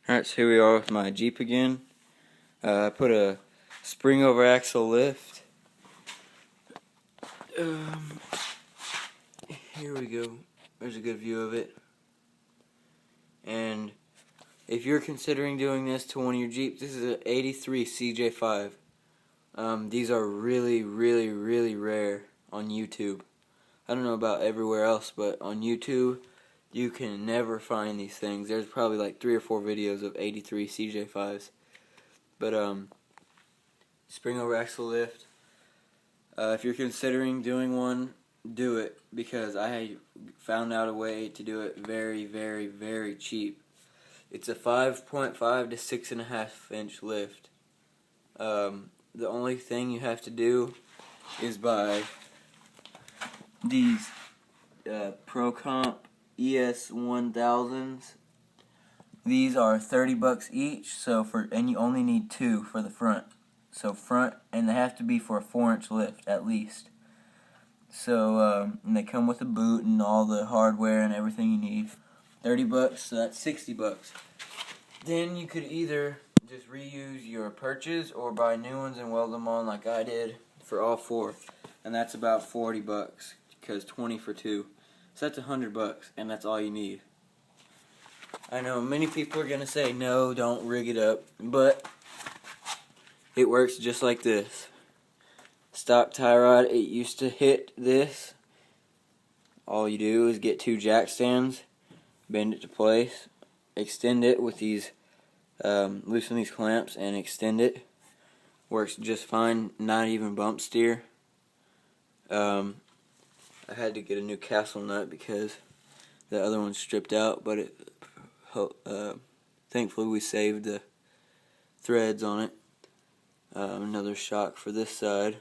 Alright, so here we are with my Jeep again. I put a spring over axle lift. Here we go. There's a good view of it. And if you're considering doing this to one of your Jeeps, this is an 83 Cj5. These are really, really, really rare on YouTube. I don't know about everywhere else, but on YouTube, you can never find these things. There's probably like 3 or 4 videos of 83 Cj5s. But, spring over axle lift. If you're considering doing one, do it, because I found out a way to do it very, very, very cheap. It's a 5.5 to 6.5 inch lift. The only thing you have to do is buy these Pro Comp ES 1000s. These are $30 each, and you only need 2 for the front. So front, and they have to be for a 4-inch lift at least. So and they come with a boot and all the hardware and everything you need. $30, so that's $60. Then you could either just reuse your purchase or buy new ones and weld them on like I did for all 4, and that's about $40 because 20 for 2. So that's $100, and that's all you need. I know many people are gonna say no, don't rig it up, but it works just like this. Stock tie rod, it used to hit this. All you do is get 2 jack stands, bend it to place, extend it with these, loosen these clamps and extend it. Works just fine, not even bump steer. I had to get a new castle nut because the other one's stripped out, but thankfully we saved the threads on it. Another shock for this side.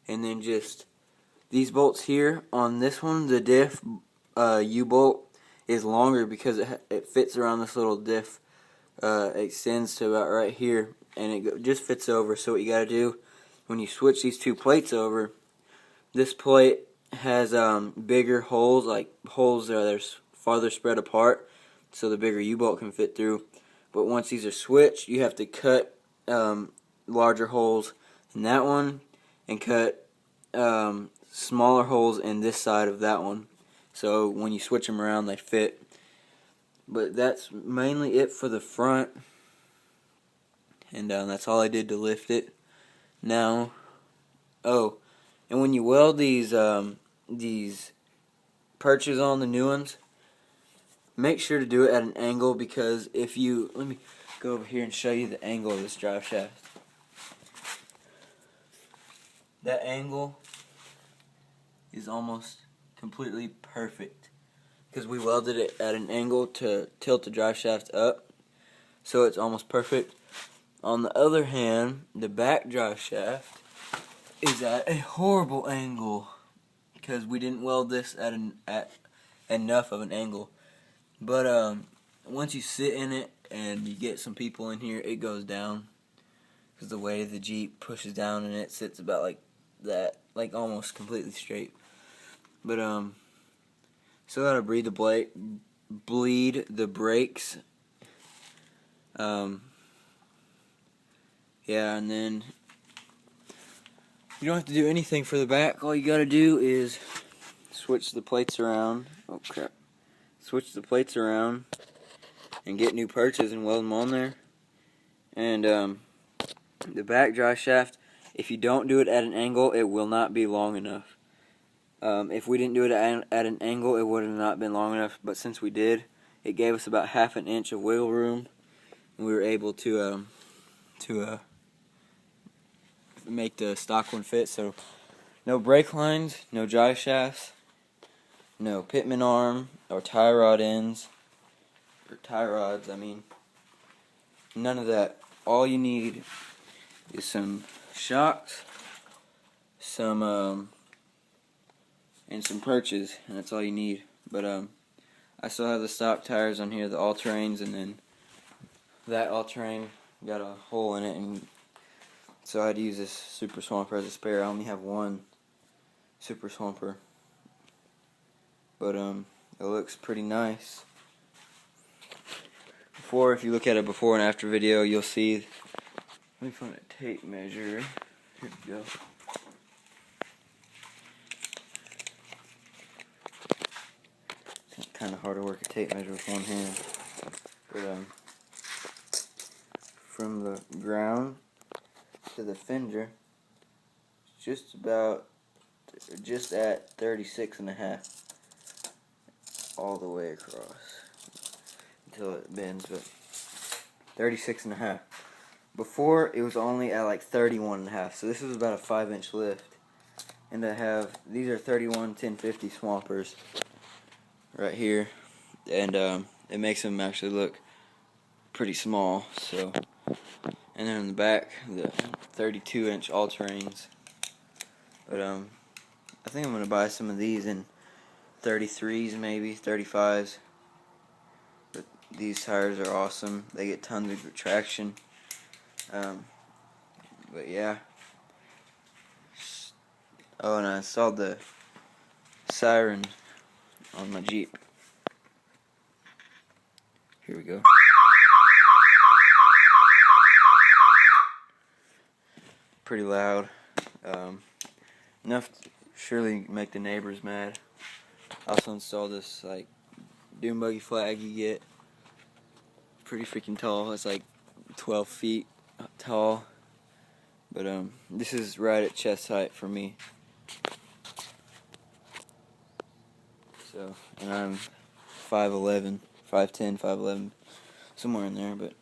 And then just these bolts here on this one, the diff U-bolt is longer because it fits around this little diff. Extends to about right here, and it just fits over. So what you gotta do when you switch these 2 plates over, this plate has bigger holes, like holes that are farther spread apart, so the bigger U-bolt can fit through. But once these are switched, you have to cut larger holes in that one and cut smaller holes in this side of that one, so when you switch them around they fit. But that's mainly it for the front, and that's all I did to lift it. Now, and when you weld these perches on the new ones, make sure to do it at an angle, because if you, let me go over here and show you the angle of this drive shaft. That angle is almost completely perfect because we welded it at an angle to tilt the drive shaft up, so it's almost perfect. On the other hand, the back drive shaft is at a horrible angle because we didn't weld this at enough of an angle. But once you sit in it and you get some people in here, it goes down because the weight of the Jeep pushes down and it sits about like that, like almost completely straight. But still gotta bleed the brakes. Yeah, and then you don't have to do anything for the back. All you gotta do is switch the plates around. Oh crap! Switch the plates around and get new perches and weld them on there. And the back drive shaft, if you don't do it at an angle, it will not be long enough. If we didn't do it at an angle, it would have not been long enough, but since we did, it gave us about ½ an inch of wiggle room, and we were able to make the stock one fit. So no brake lines, no drive shafts, no pitman arm or tie rod ends, or tie rods, I mean, none of that. All you need is some shocks, and some perches, and that's all you need. But I still have the stock tires on here, the all-terrains, and then that all-terrain got a hole in it, and so I had to use this Super Swamper as a spare. I only have one Super Swamper, but it looks pretty nice. before, if you look at a before and after video, you'll see. Let me find a tape measure. Here we go. It's kind of hard to work a tape measure with one hand. But from the ground to the fender, it's just at 36.5 all the way across until it bends, but 36.5. Before it was only at like 31.5, so this is about a 5-inch lift. And I have, these are 31 1050 swampers right here, and it makes them actually look pretty small. So, and then in the back, the 32-inch all-terrains. But I think I'm gonna buy some of these in 33s, maybe 35s. But these tires are awesome. They get tons of traction. But yeah. Oh, and I installed the siren on my Jeep. Here we go. Pretty loud. Enough to surely make the neighbors mad. I also installed this like dune buggy flag you get. Pretty freaking tall. It's like 12 feet tall. But this is right at chest height for me. So, and I'm 5'11", 5'10", 5'11", somewhere in there. But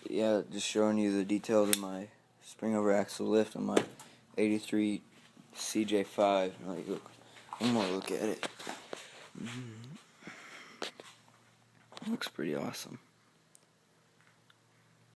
yeah, just showing you the details of my spring over axle lift on my '83 Cj5. Like, look, one more look at it. Looks pretty awesome.